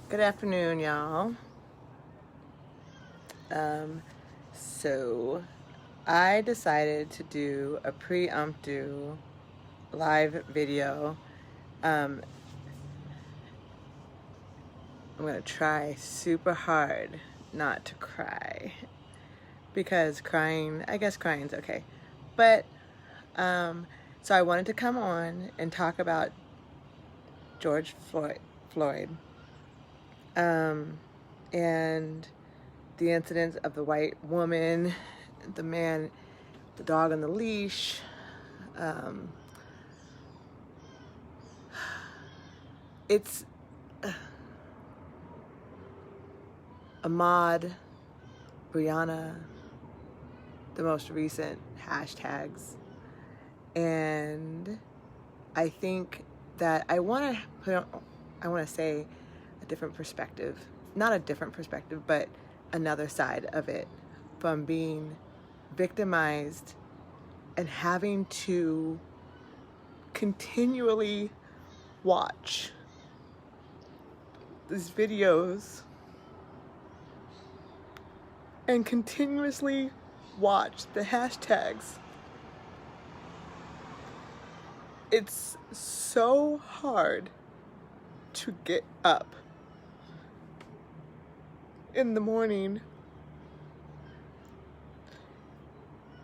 Good afternoon, y'all. So I decided to do a pre-umptu live video. I'm gonna try super hard not to cry because I guess crying's okay. But so I wanted to come on and talk about George Floyd, and the incidents of the white woman, the man, the dog on the leash. It's Ahmaud, Brianna, the most recent hashtags. And I think that I want to say a different perspective. Not a different perspective, but another side of it, from being victimized and having to continually watch these videos and continuously watch the hashtags. It's so hard to get up in the morning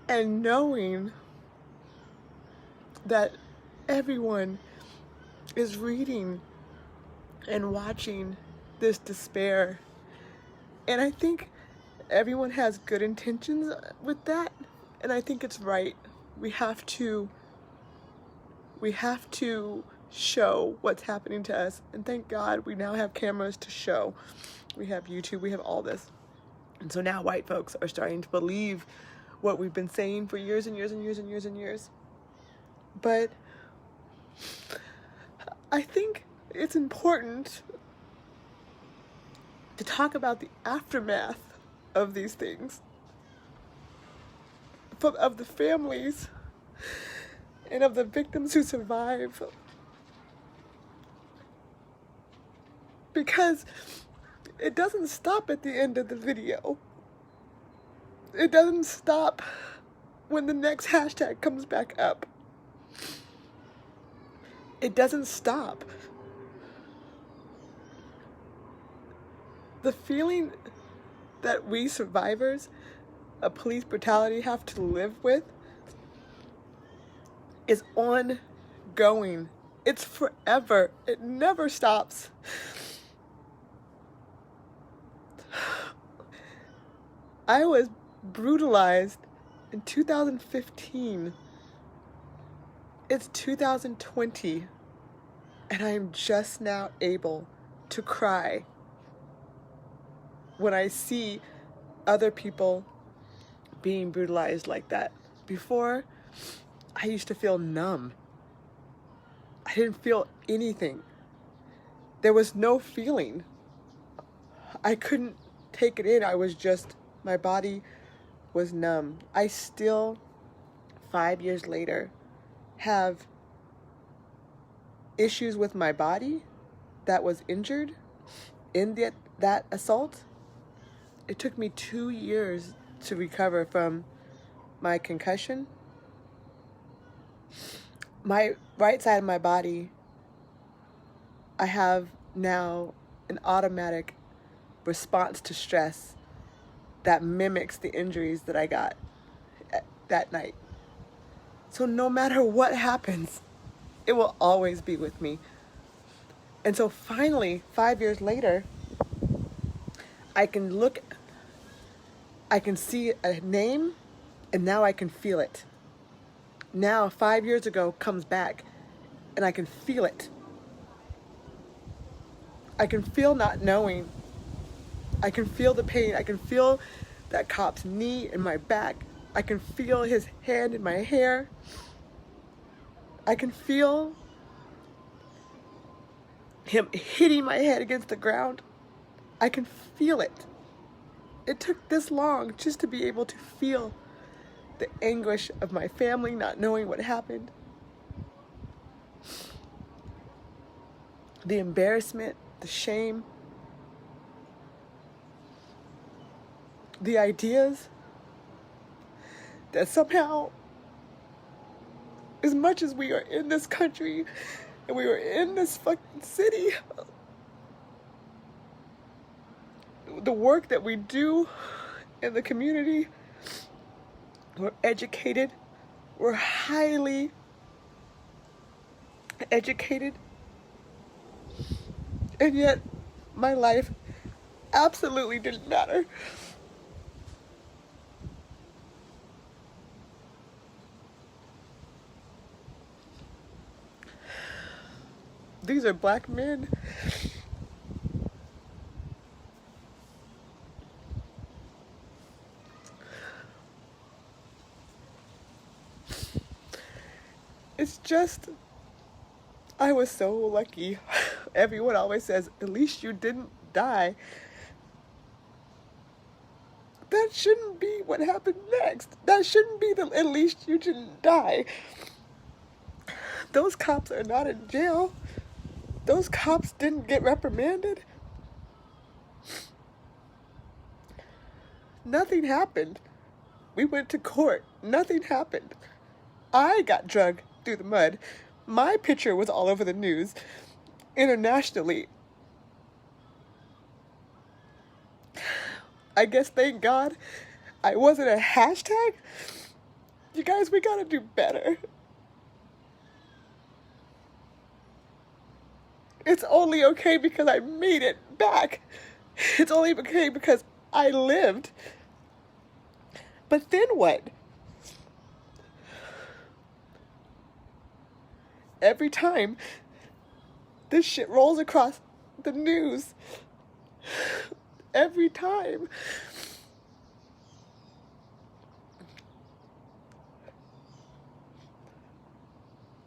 and knowing that everyone is reading and watching this despair. And I think everyone has good intentions with that, and I think it's right. We have to show what's happening to us, and thank God we now have cameras to show. We have YouTube, we have all this. And so now white folks are starting to believe what we've been saying for years and years and years and years and years. But I think it's important to talk about the aftermath of these things, of the families and of the victims who survive. Because it doesn't stop at the end of the video. It doesn't stop when the next hashtag comes back up. It doesn't stop. The feeling that we survivors of police brutality have to live with is ongoing. It's forever. It never stops. I was brutalized in 2015. It's 2020, and I am just now able to cry when I see other people being brutalized like that. Before, I used to feel numb. I didn't feel anything. There was no feeling. I couldn't take it in. My body was numb. I still, 5 years later, have issues with my body that was injured in that assault. It took me 2 years to recover from my concussion. My right side of my body, I have now an automatic response to stress that mimics the injuries that I got that night. So no matter what happens, it will always be with me. And so finally, 5 years later, I can see a name, and now I can feel it. Now, 5 years ago comes back, and I can feel it. I can feel not knowing. I can feel the pain. I can feel that cop's knee in my back. I can feel his hand in my hair. I can feel him hitting my head against the ground. I can feel it. It took this long just to be able to feel the anguish of my family not knowing what happened. The embarrassment, the shame, the ideas that somehow, as much as we are in this country and we are in this fucking city, the work that we do in the community, we're educated, we're highly educated, and yet my life absolutely didn't matter. These are black men. It's just, I was so lucky. Everyone always says, at least you didn't die. That shouldn't be what happened next. That shouldn't be the at least you didn't die. Those cops are not in jail. Those cops didn't get reprimanded. Nothing happened. We went to court. Nothing happened. I got dragged through the mud. My picture was all over the news internationally. I guess, thank God, I wasn't a hashtag. You guys, we gotta do better. It's only okay because I made it back. It's only okay because I lived. But then what? Every time this shit rolls across the news, every time,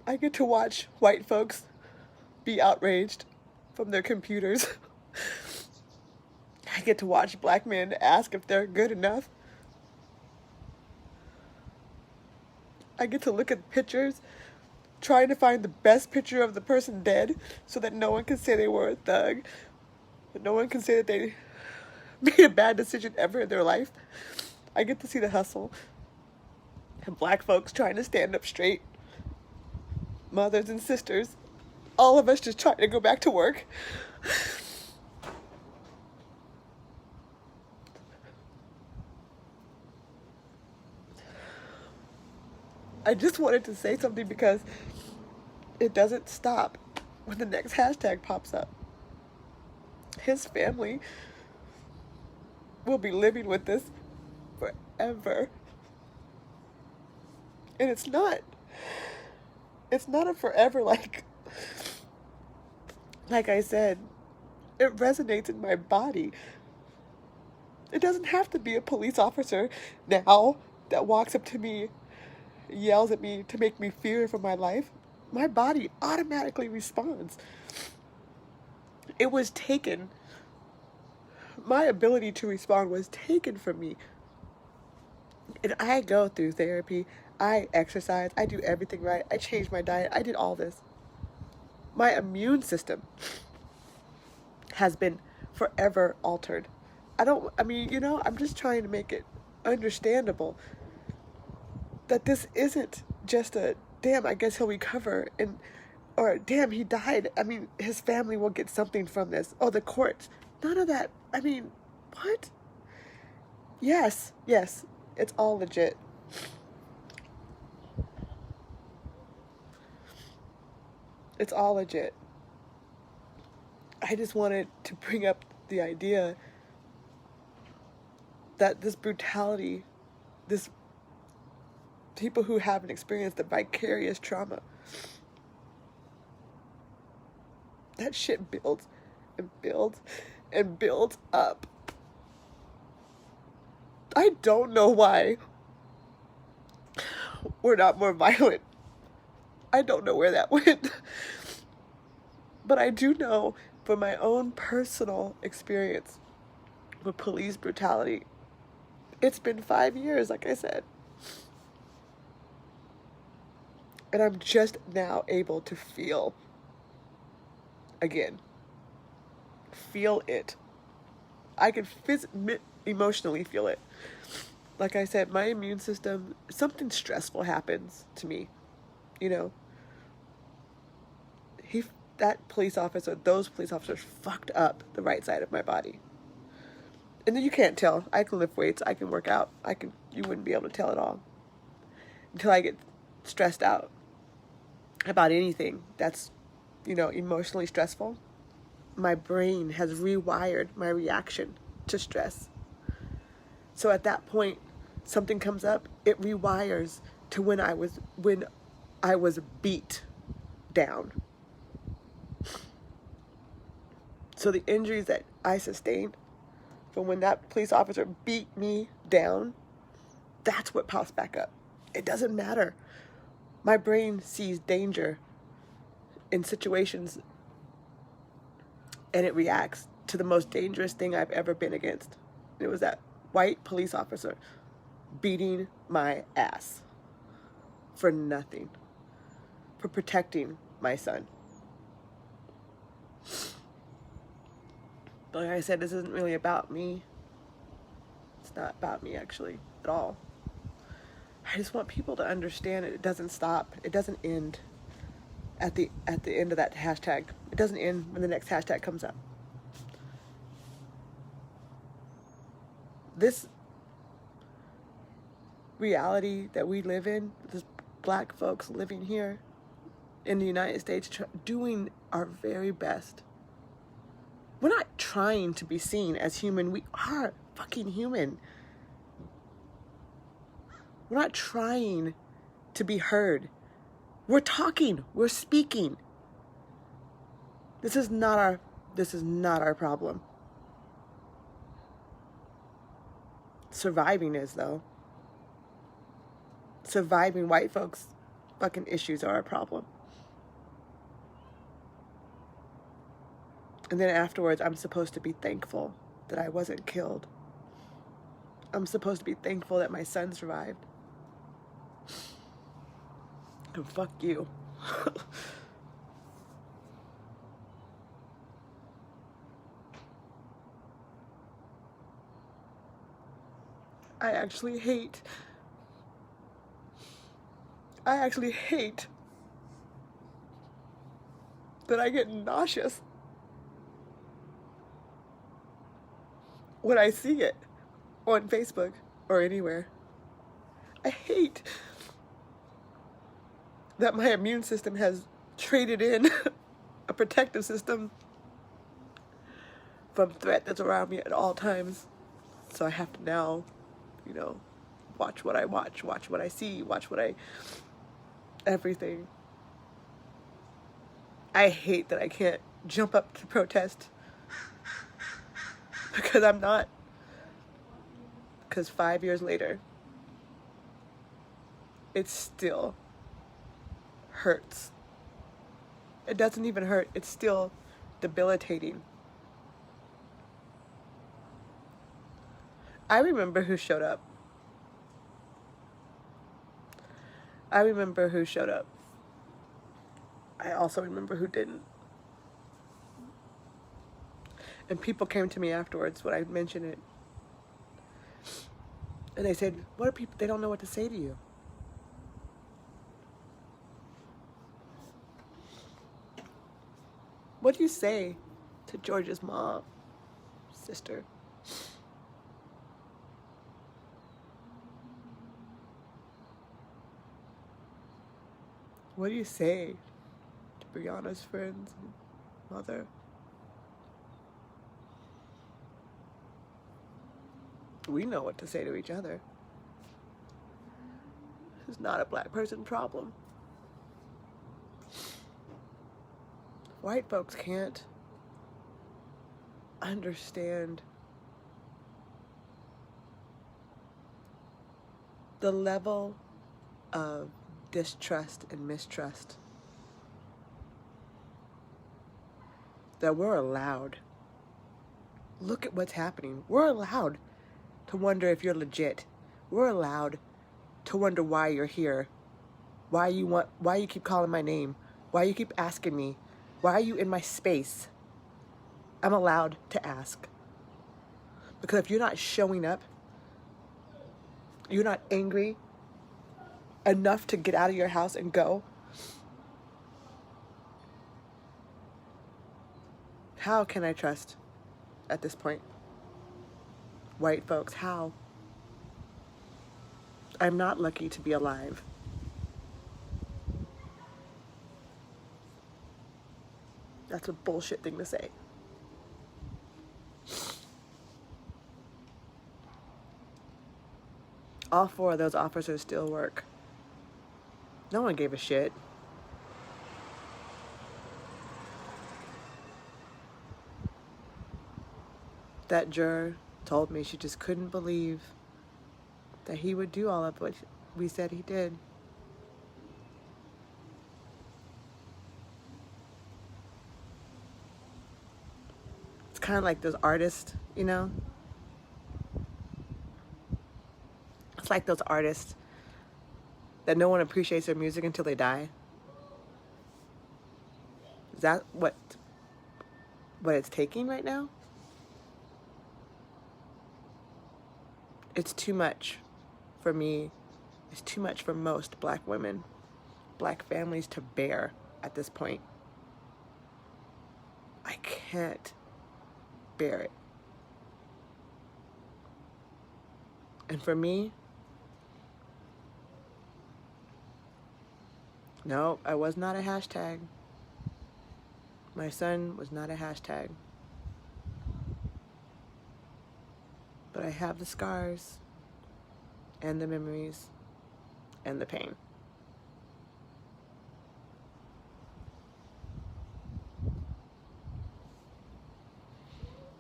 I get to watch white folks be outraged from their computers. I get to watch black men ask if they're good enough. I get to look at pictures, trying to find the best picture of the person dead so that no one can say they were a thug, that no one can say that they made a bad decision ever in their life. I get to see the hustle. And black folks trying to stand up straight. Mothers and sisters. All of us just trying to go back to work. I just wanted to say something because it doesn't stop when the next hashtag pops up. His family will be living with this forever. And it's not a forever like I said, it resonates in my body. It doesn't have to be a police officer now that walks up to me, yells at me to make me fear for my life. My body automatically responds. It was taken. My ability to respond was taken from me. And I go through therapy. I exercise. I do everything right. I changed my diet. I did all this. My immune system has been forever altered. I'm just trying to make it understandable that this isn't just a, damn, I guess he'll recover, or damn, he died. His family will get something from this. Oh, the courts. None of that. What? Yes, it's all legit. It's all legit. I just wanted to bring up the idea that this brutality, this people who haven't experienced the vicarious trauma, that shit builds and builds and builds up. I don't know why we're not more violent. I don't know where that went. But I do know from my own personal experience with police brutality, it's been 5 years, like I said. And I'm just now able to feel again. Feel it. I can emotionally feel it. Like I said, my immune system, something stressful happens to me, you know. That police officer, those police officers fucked up the right side of my body. And then you can't tell. I can lift weights, I can work out, you wouldn't be able to tell at all. Until I get stressed out about anything that's, emotionally stressful. My brain has rewired my reaction to stress. So at that point, something comes up, it rewires to when I was beat down. So the injuries that I sustained from when that police officer beat me down, that's what pops back up. It doesn't matter. My brain sees danger in situations and it reacts to the most dangerous thing I've ever been against. It was that white police officer beating my ass for nothing, for protecting my son. But like I said, this isn't really about me. It's not about me, actually, at all. I just want people to understand it doesn't stop. It doesn't end at the end of that hashtag. It doesn't end when the next hashtag comes up. This reality that we live in, this black folks living here in the United States, doing our very best. We're not trying to be seen as human. We are fucking human. We're not trying to be heard. We're talking. We're speaking. This is not our problem. Surviving is, though. Surviving white folks' fucking issues are a problem. And then afterwards, I'm supposed to be thankful that I wasn't killed. I'm supposed to be thankful that my son survived. And fuck you. I actually hate that I get nauseous when I see it on Facebook or anywhere. I hate that my immune system has traded in a protective system from threat that's around me at all times. So I have to now, watch what I watch what I see, everything. I hate that I can't jump up to protest because I'm not. Because 5 years later, it still hurts. It doesn't even hurt. It's still debilitating. I remember who showed up. I also remember who didn't. And people came to me afterwards when I mentioned it. And they said, what are people, they don't know what to say to you. What do you say to George's mom, sister? What do you say to Brianna's friends and mother? We know what to say to each other. This is not a black person problem. White folks can't understand the level of distrust and mistrust that we're allowed. Look at what's happening. We're allowed to wonder if you're legit. We're allowed to wonder why you're here. Why you keep calling my name. Why you keep asking me. Why are you in my space? I'm allowed to ask. Because if you're not showing up, you're not angry enough to get out of your house and go, how can I trust at this point? White folks, how? I'm not lucky to be alive. That's a bullshit thing to say. All 4 of those officers still work. No one gave a shit. That juror told me she just couldn't believe that he would do all of what we said he did. It's kind of like those artists, you know? It's like those artists that no one appreciates their music until they die. Is that what it's taking right now? It's too much for me. It's too much for most black women, black families to bear at this point. I can't bear it. And for me, no, I was not a hashtag. My son was not a hashtag. But I have the scars and the memories and the pain.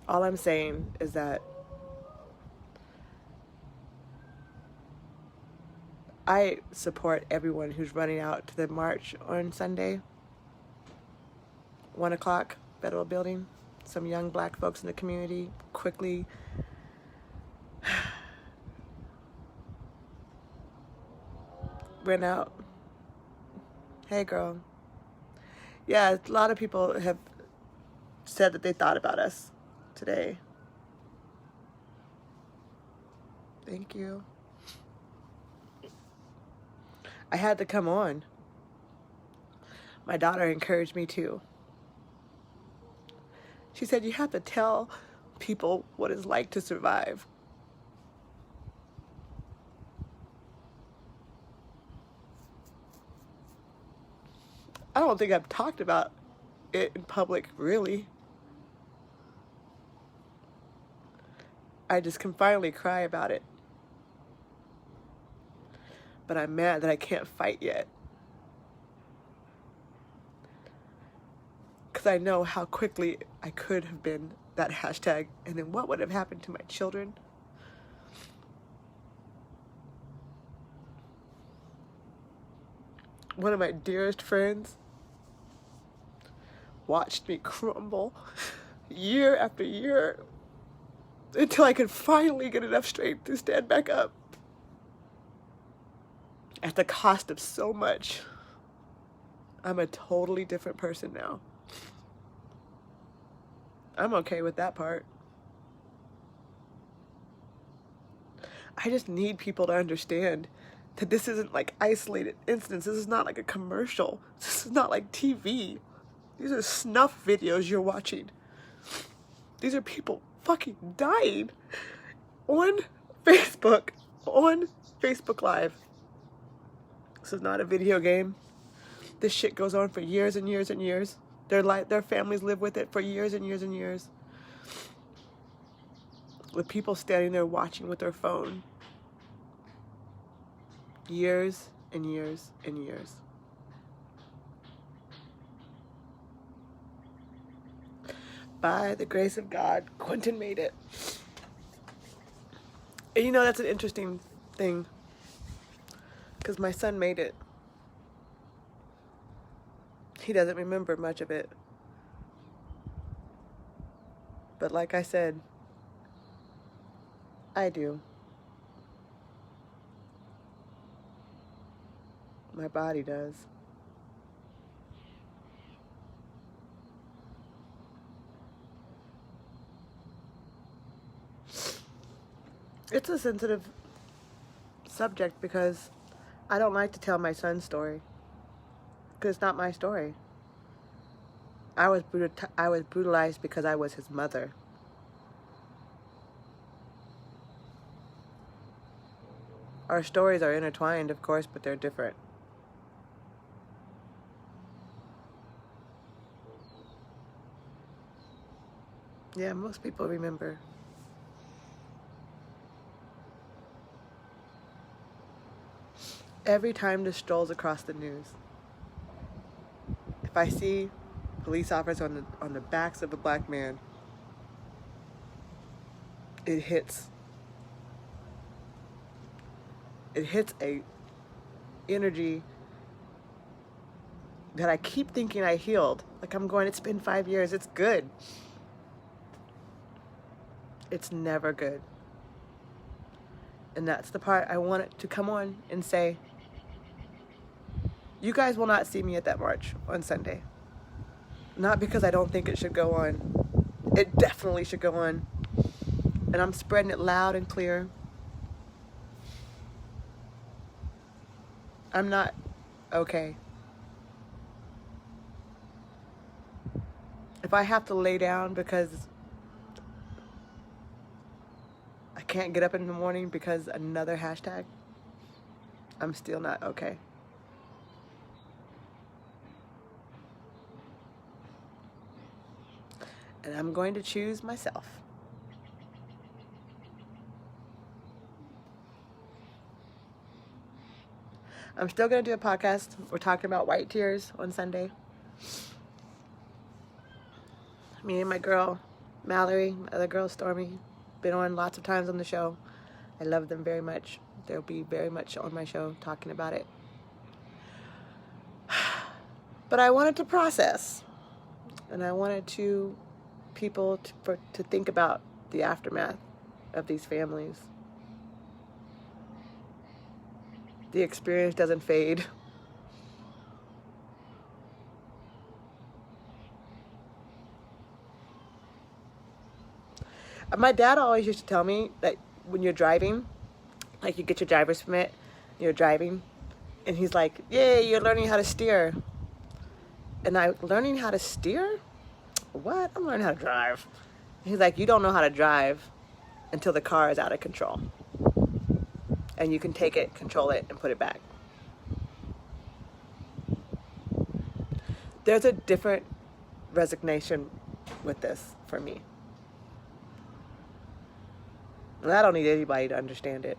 All I'm saying is that I support everyone who's running out to the march on Sunday, 1 o'clock, Federal Building. Some young black folks in the community quickly ran out. Hey, girl. Yeah, a lot of people have said that they thought about us today. Thank you. I had to come on. My daughter encouraged me too. She said, you have to tell people what it's like to survive. I don't think I've talked about it in public, really. I just can finally cry about it. But I'm mad that I can't fight yet. Because I know how quickly I could have been that hashtag, and then what would have happened to my children? One of my dearest friends watched me crumble year after year until I could finally get enough strength to stand back up. At the cost of so much. I'm a totally different person now. I'm okay with that part. I just need people to understand that this isn't like isolated incidents. This is not like a commercial. This is not like TV. These are snuff videos you're watching. These are people fucking dying on Facebook Live. This is not a video game. This shit goes on for years and years and years. Their families live with it for years and years and years. With people standing there watching with their phone. Years and years and years. By the grace of God, Quentin made it. And you know, that's an interesting thing. Because my son made it. He doesn't remember much of it. But like I said, I do. My body does. It's a sensitive subject because I don't like to tell my son's story because it's not my story. I was brutalized because I was his mother. Our stories are intertwined, of course, but they're different. Yeah, most people remember. Every time this strolls across the news, if I see police officers on the backs of a black man, it hits a energy that I keep thinking I healed. Like I'm going, it's been 5 years, it's good. It's never good. And that's the part I want it to come on and say, you guys will not see me at that march on Sunday. Not because I don't think it should go on. It definitely should go on. And I'm spreading it loud and clear. I'm not okay. If I have to lay down because I can't get up in the morning because another hashtag, I'm still not okay. And I'm going to choose myself. I'm still going to do a podcast. We're talking about white tears on Sunday. Me and my girl, Mallory, my other girl, Stormy, been on lots of times on the show. I love them very much. They'll be very much on my show talking about it. But I wanted to process. And I wanted people to think about the aftermath of these families. The experience doesn't fade. My dad always used to tell me that when you're driving, like you get your driver's permit, you're driving, and he's like, yay, you're learning how to steer. And learning how to steer? What? I'm learning how to drive. He's like, you don't know how to drive until the car is out of control. And you can take it, control it, and put it back. There's a different resignation with this for me. And I don't need anybody to understand it.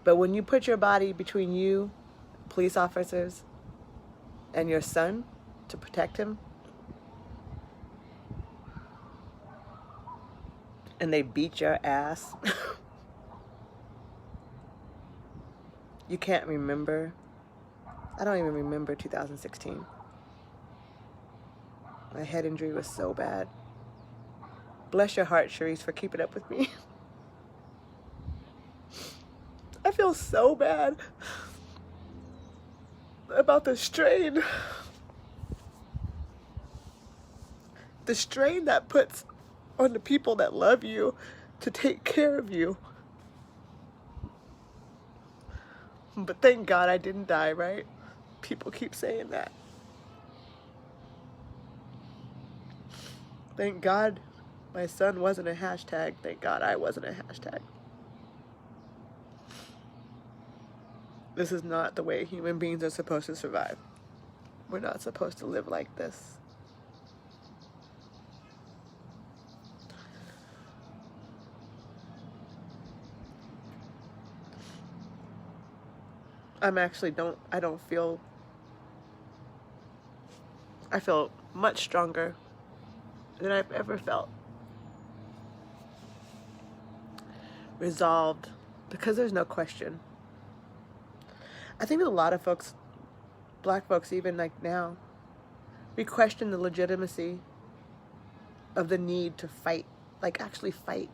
But when you put your body between you, police officers, and your son to protect him, and they beat your ass, you can't remember. I don't even remember 2016. My head injury was so bad. Bless your heart, Sharice, for keeping up with me. I feel so bad about the strain. The strain that puts on the people that love you to take care of you. But thank God I didn't die, right? People keep saying that. Thank God my son wasn't a hashtag. Thank God I wasn't a hashtag. This is not the way human beings are supposed to survive. We're not supposed to live like this. I feel much stronger than I've ever felt. Resolved, because there's no question. I think that a lot of folks, black folks even like now, we question the legitimacy of the need to fight, like actually fight.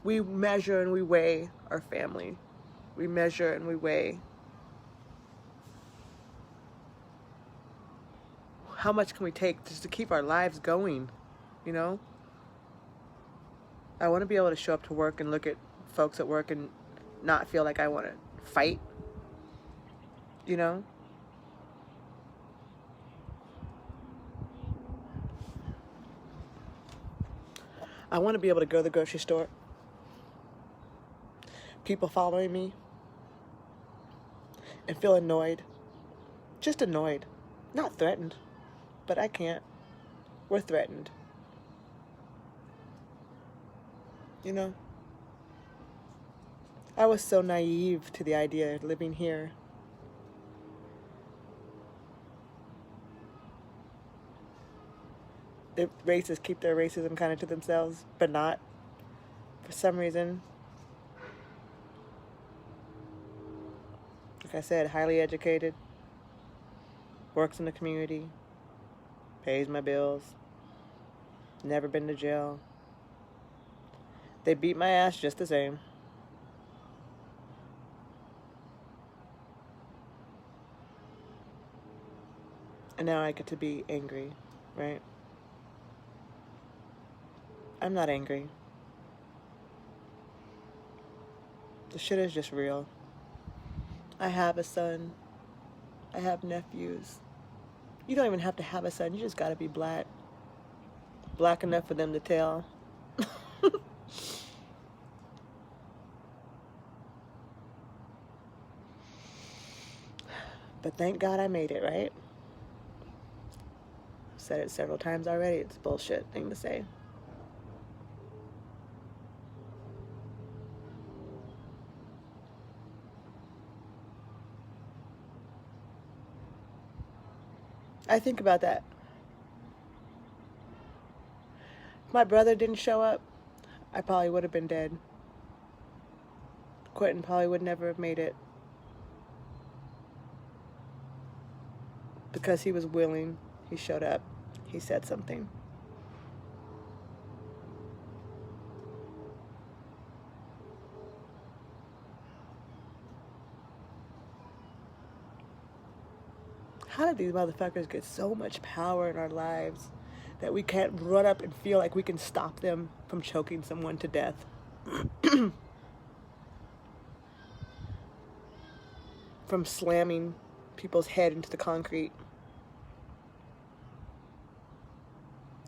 We measure and we weigh our family. We measure and we weigh how much can we take just to keep our lives going, you know? I want to be able to show up to work and look at folks at work and not feel like I want to fight, you know? I want to be able to go to the grocery store. People following me and feel annoyed. Just annoyed. Not threatened. But I can't. We're threatened. You know? I was so naive to the idea of living here. The racists keep their racism kind of to themselves, but not. For some reason. Like I said, highly educated. Works in the community. Pays my bills. Never been to jail. They beat my ass just the same. And now I get to be angry, right? I'm not angry. The shit is just real. I have a son. I have nephews. You don't even have to have a son. You just gotta be black. Black enough for them to tell. But thank God I made it, right? I've said it several times already. It's a bullshit thing to say. I think about that. If my brother didn't show up, I probably would have been dead. Quentin probably would never have made it. Because he was willing, he showed up, he said something. How did these motherfuckers get so much power in our lives that we can't run up and feel like we can stop them from choking someone to death? From slamming people's head into the concrete?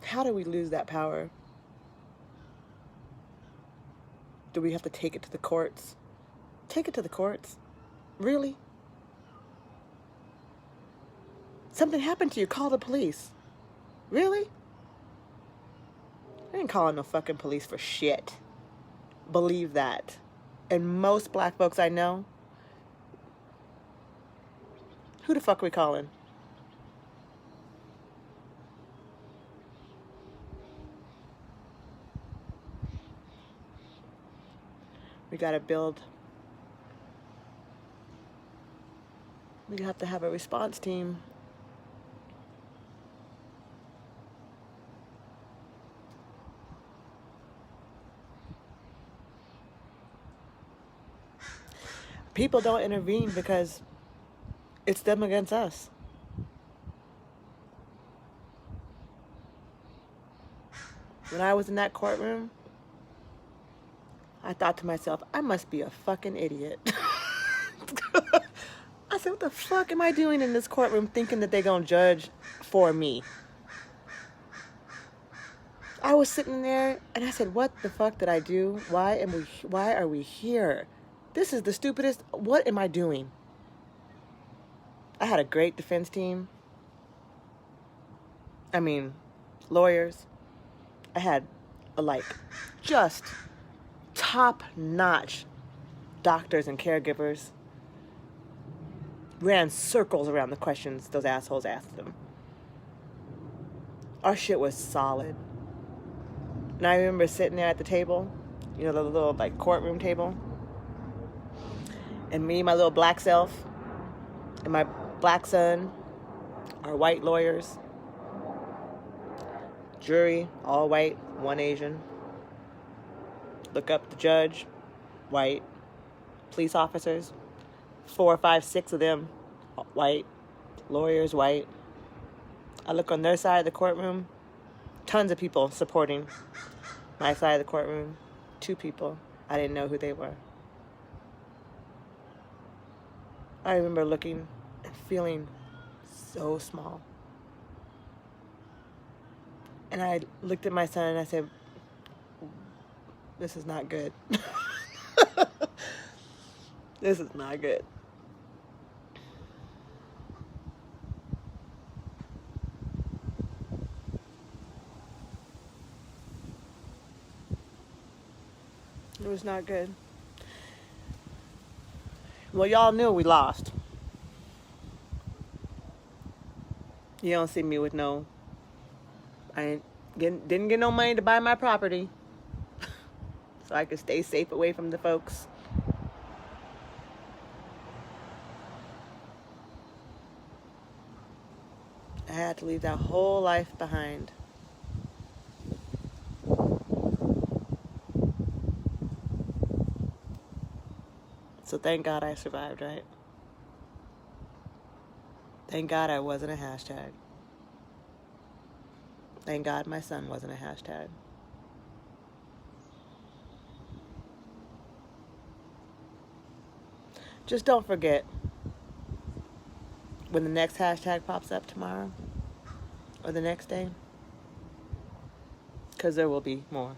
How do we lose that power? Do we have to take it to the courts? Take it to the courts? Really? Something happened to you, call the police. Really? I ain't calling no fucking police for shit. Believe that. And most black folks I know, who the fuck are we calling? We gotta build. We have to have a response team. People don't intervene because it's them against us. When I was in that courtroom, I thought to myself, I must be a fucking idiot. I said, what the fuck am I doing in this courtroom thinking that they're gonna judge for me? I was sitting there and I said, what the fuck did I do? Why are we here? This is the stupidest. What am I doing? I had a great defense team. I mean, lawyers. I had just top-notch doctors and caregivers. Ran circles around the questions those assholes asked them. Our shit was solid. And I remember sitting there at the table, the little courtroom table. And me, my little black self, and my black son, our white lawyers. Jury, all white, one Asian. Look up the judge, white. Police officers, 4, 5, 6 of them, white. Lawyers, white. I look on their side of the courtroom, tons of people supporting my side of the courtroom. 2 people, I didn't know who they were. I remember looking and feeling so small. And I looked at my son and I said, this is not good. This is not good. It was not good. Well, y'all knew we lost. You don't see me with no, didn't get no money to buy my property. So I could stay safe away from the folks. I had to leave that whole life behind. So thank God I survived, right? Thank God I wasn't a hashtag. Thank God my son wasn't a hashtag. Just don't forget, when the next hashtag pops up tomorrow or the next day, because there will be more.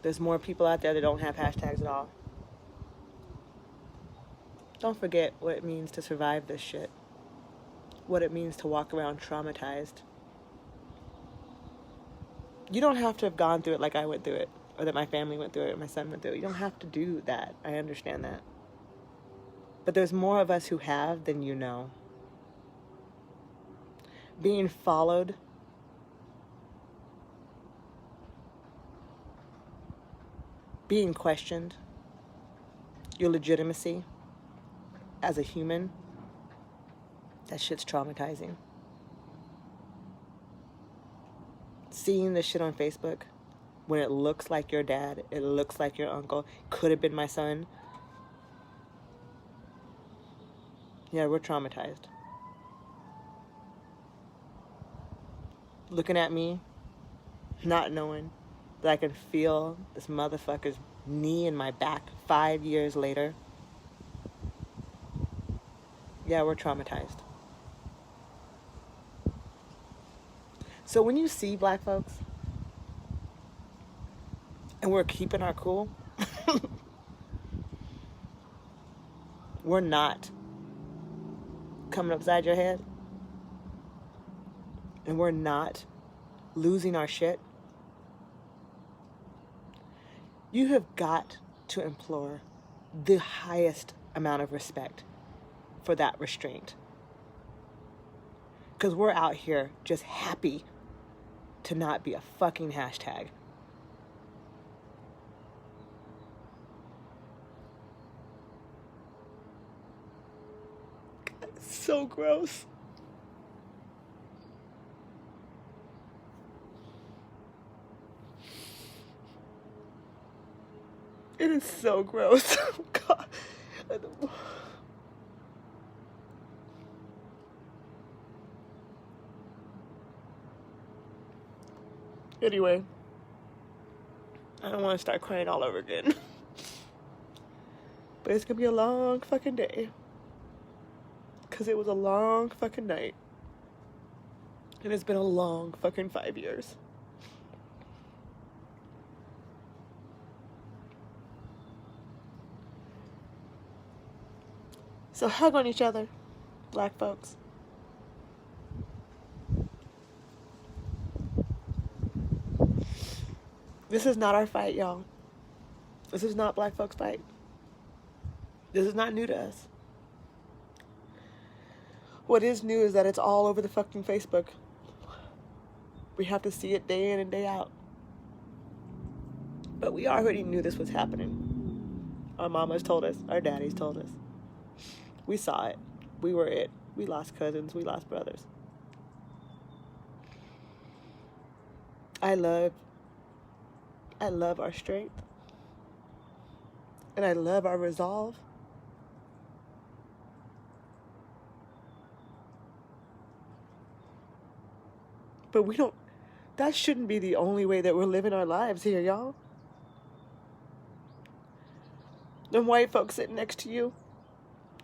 There's more people out there that don't have hashtags at all. Don't forget what it means to survive this shit. What it means to walk around traumatized. You don't have to have gone through it like I went through it, or that my family went through it, or my son went through it. You don't have to do that. I understand that. But there's more of us who have than you know. Being followed, being questioned, your legitimacy as a human, that shit's traumatizing. Seeing this shit on Facebook, when it looks like your dad, it looks like your uncle, could have been my son. Yeah, we're traumatized. Looking at me, not knowing that I can feel this motherfucker's knee in my back 5 years later. Yeah, we're traumatized. So when you see black folks and we're keeping our cool, we're not coming upside your head, and we're not losing our shit, you have got to implore the highest amount of respect for that restraint. Because we're out here just happy to not be a fucking hashtag. It's so gross. It is so gross. Oh, God. Anyway, I don't want to start crying all over again. But it's going to be a long fucking day. Because it was a long fucking night. And it's been a long fucking 5 years. So hug on each other, black folks. This is not our fight, y'all. This is not black folks' fight. This is not new to us. What is new is that it's all over the fucking Facebook. We have to see it day in and day out. But we already knew this was happening. Our mamas told us. Our daddies told us. We saw it. We were it. We lost cousins. We lost brothers. I love our strength. And I love our resolve. But we don't, that shouldn't be the only way that we're living our lives here, y'all. Them white folks sitting next to you,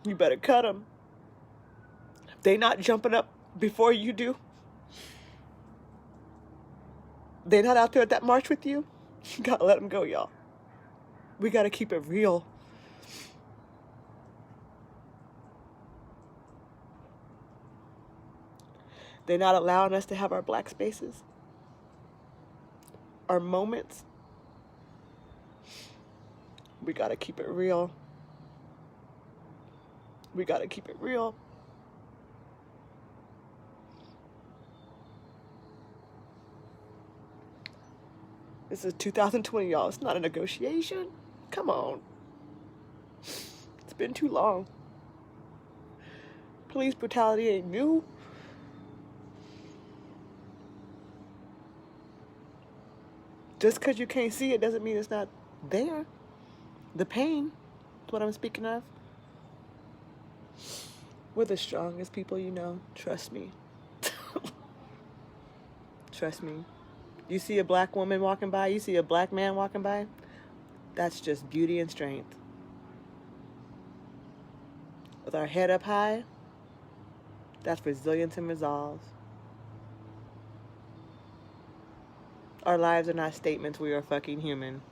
you better cut them. If they not jumping up before you do, they're not out there at that march with you, you gotta let them go, y'all. We gotta keep it real. They're not allowing us to have our black spaces, our moments. We gotta keep it real. We gotta keep it real. This is 2020, y'all. It's not a negotiation. Come on. It's been too long. Police brutality ain't new. Just because you can't see it doesn't mean it's not there. The pain is what I'm speaking of. We're the strongest people you know. Trust me. Trust me. You see a black woman walking by, you see a black man walking by, that's just beauty and strength. With our head up high, that's resilience and resolve. Our lives are not statements, we are fucking human.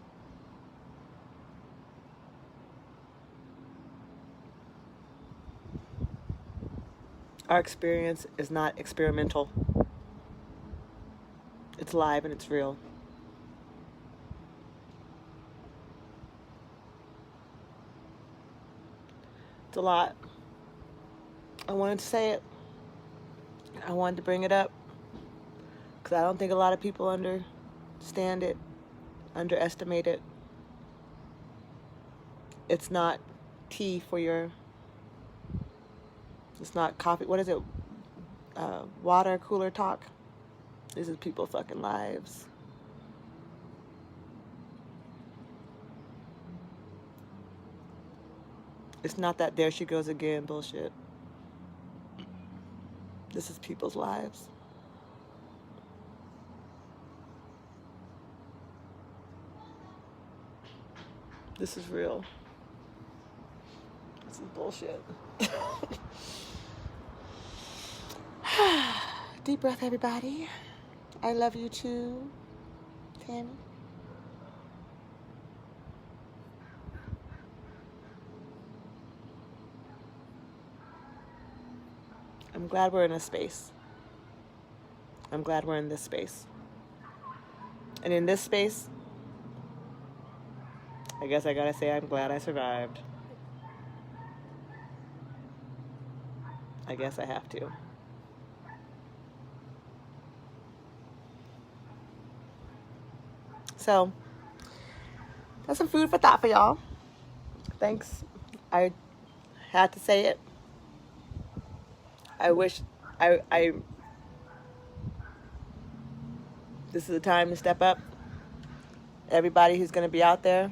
Our experience is not experimental. It's live and it's real. It's a lot. I wanted to say it. I wanted to bring it up because I don't think a lot of people understand it, underestimate it. It's not tea for your, it's not coffee, what is it? Water cooler talk. This is people's fucking lives. It's not that there she goes again bullshit. This is people's lives. This is real. This is bullshit. Deep breath, everybody. I love you too, Tammy. I'm glad we're in a space. I'm glad we're in this space. And in this space, I guess I gotta say I'm glad I survived. I guess I have to. So, that's some food for thought for y'all. Thanks. I had to say it. I wish I this is the time to step up. Everybody who's going to be out there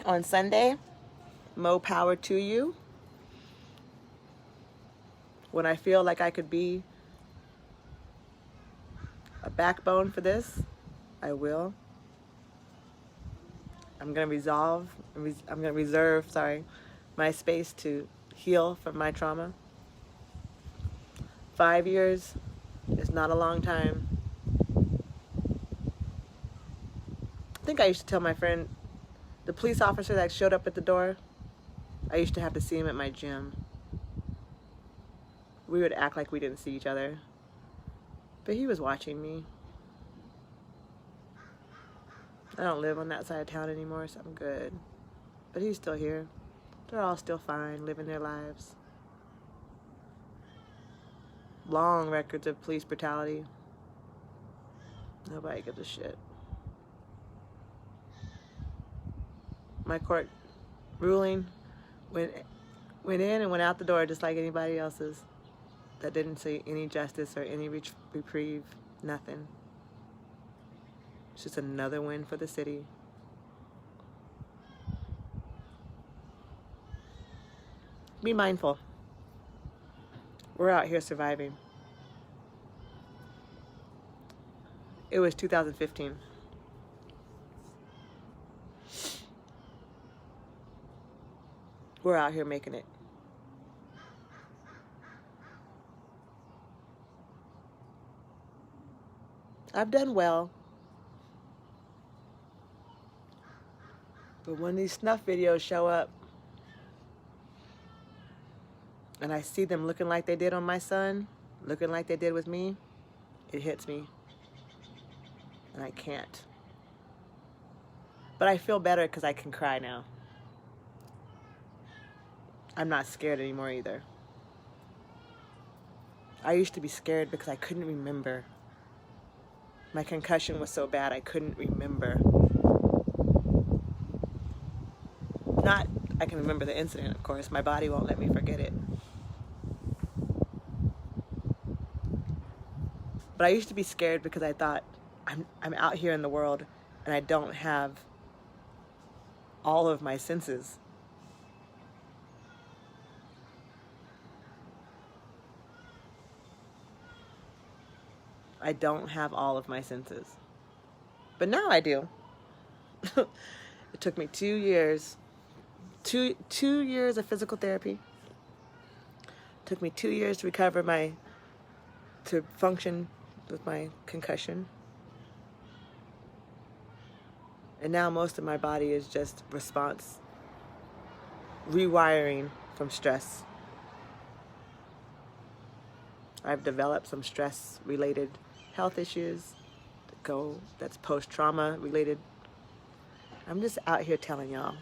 on Sunday, more power to you. When I feel like I could be a backbone for this, I will. I'm going to reserve my space to heal from my trauma. 5 years is not a long time. I think I used to tell my friend, the police officer that showed up at the door, I used to have to see him at my gym. We would act like we didn't see each other. But he was watching me. I don't live on that side of town anymore, so I'm good. But he's still here. They're all still fine, living their lives. Long records of police brutality. Nobody gives a shit. My court ruling went in and went out the door just like anybody else's. That didn't see any justice or any reprieve, nothing. It's just another win for the city. Be mindful. We're out here surviving. It was 2015. We're out here making it. I've done well. But when these snuff videos show up and I see them looking like they did on my son, looking like they did with me, it hits me. And I can't. But I feel better because I can cry now. I'm not scared anymore either. I used to be scared because I couldn't remember. My concussion was so bad I couldn't remember. Not, I can remember the incident, of course. My body won't let me forget it. But I used to be scared because I thought, I'm out here in the world and I don't have all of my senses. I don't have all of my senses. But now I do. It took me 2 years. Two years of physical therapy. It took me 2 years to recover to function with my concussion. And now most of my body is just response, rewiring from stress. I've developed some stress-related health issues that's post-trauma related. I'm just out here telling y'all.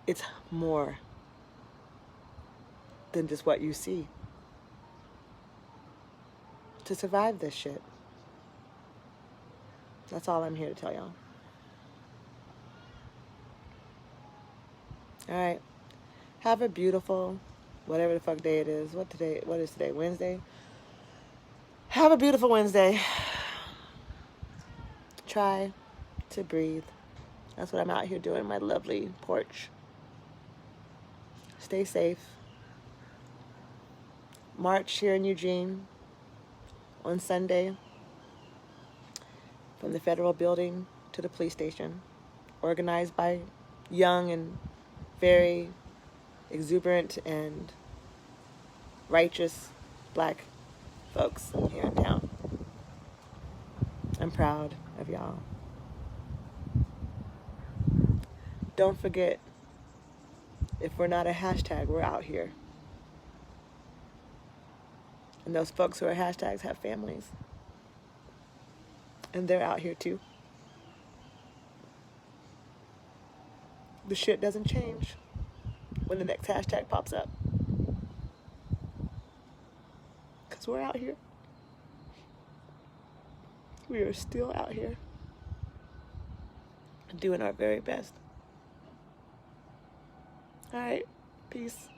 It's more than just what you see to survive this shit. That's all I'm here to tell y'all. All right. Have a beautiful, whatever the fuck day it is. What is today? Wednesday? Have a beautiful Wednesday. Try to breathe. That's what I'm out here doing, my lovely porch. Stay safe. March here in Eugene on Sunday from the federal building to the police station, organized by young and very exuberant and righteous black folks here in town. I'm proud of y'all. Don't forget, if we're not a hashtag, we're out here. And those folks who are hashtags have families. And they're out here too. The shit doesn't change when the next hashtag pops up. Because we're out here. We are still out here. Doing our very best. All right. Peace.